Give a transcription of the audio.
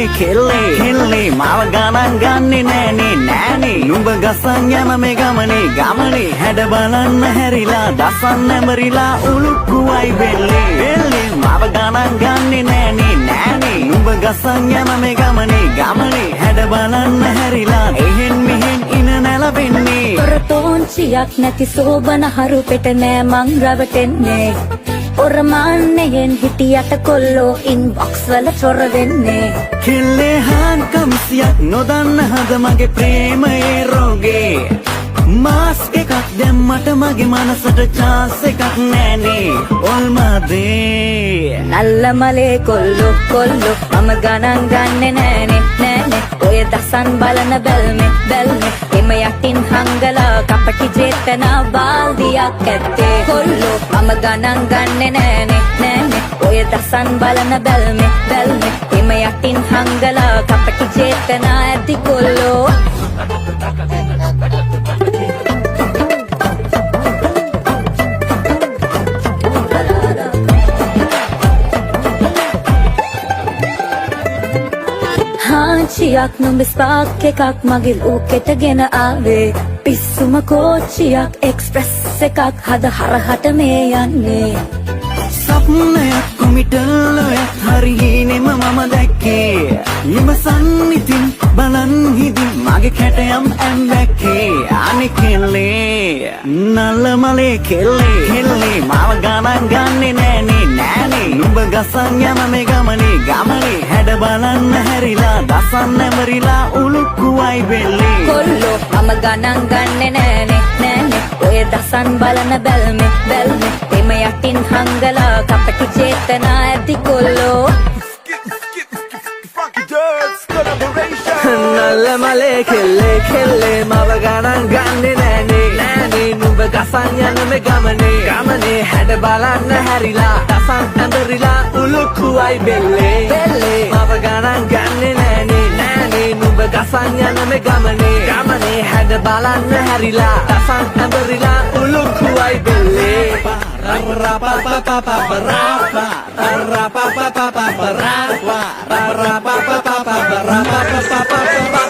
මලේ කෙල්ලේ මාව ගණන් ගන්නෙ නෑනේ නුඹ ගසන් යන මේ ගමනේ හැඩ බලන්න හැරිලා දසන් නැඹරිලා උලුක්කුවයි වෙල්ලේ මාව ගණන් ගන්නෙ නෑනේ නුඹ ගසන් යන මේ ගමනේ හැඩ බලන්න හැරිලා එහෙන් මෙහෙන් ඉන නැලපෙන්නේ තොරතෝංචියක් නැති සෝබන හරු පෙට නෑ මං රවටෙන්නේ ඔරමාන්නයෙන් හිටියට කොල්ලෝ ඉන්බොක්ස් වල චොර වෙන්නේ කෙල්ලේ හාන් කමිසියක් නොදන්න හද මගේ ප්‍රේමයේ රෝගේ මාස්ක් එකක් දැම්මට මගේ මනසට චාන්ස් එකක් නෑනේ ඔල්මාදේ නල්ල මලේ කොල්ලෝ මම ගණන් ගන්නෙ නෑනේ ඔය දසන් බලන බැල්මේ එම යටින් හංගලා කපටි චේතනා බාල්දියක් ඇත්තේ කොල්ලෝ මම ගණන් ගන්නෙ නෑනේ ඔය දසන් බලන බැල්මේ එම යටින් හංගලා කපටි චේතනා ඇති කොල්ලෝ චියක් නුඹ ස්පාක් එකක් මගේ ලෝකෙටගෙන ආවේ පිස්සුම කෝච්චියක් එක්ස්ප්‍රස් එකක් හද හරහට මේ යන්නේ සප්නයක් කොමිටල්ලයක් හරිනෙම මම දැක්කේ ඉමසන් ඉතින් බලන් හිදින් මගේ කැටයම් ඇම්බැක්කේ අනේ කෙල්ලේ නල්ල මලේ කෙල්ලේ මාව ගණන් ගන්නෙ නෑනේ නුඹ ගසන් යන මේ ගමනේ හැඩ බලන්න හැරිලා දසන් නැඹරිලා උලුක්කුවයි වෙල්ලේ කොල්ලෝ මම ගණන් ගන්නෙ නෑනේ ඔය දසන් බලන බැල්මේ එම යටින් හංගලා කපටි චේතනා ඇති කොල්ලෝ නල්ල මලේ කෙල්ලේ මව ගණන් ගන්නෙ නෑනේ නුඹ ගසන් යන මේ ගමනේ හැඩ බලන්න හැරිලා දසන් ඇඹරිලා උලුක්කුවයි වෙල්ලේ මව ගණන් ගන්නෙ නෑනේ නුඹ ගසන් යන මේ ගමනේ හැඩ බලන්න හැරිලා දසන් ඇඹරිලා උලුක්කුවයි වෙල්ලේ Ra-pa-pa-pa-pa-pa-pa-ra-pa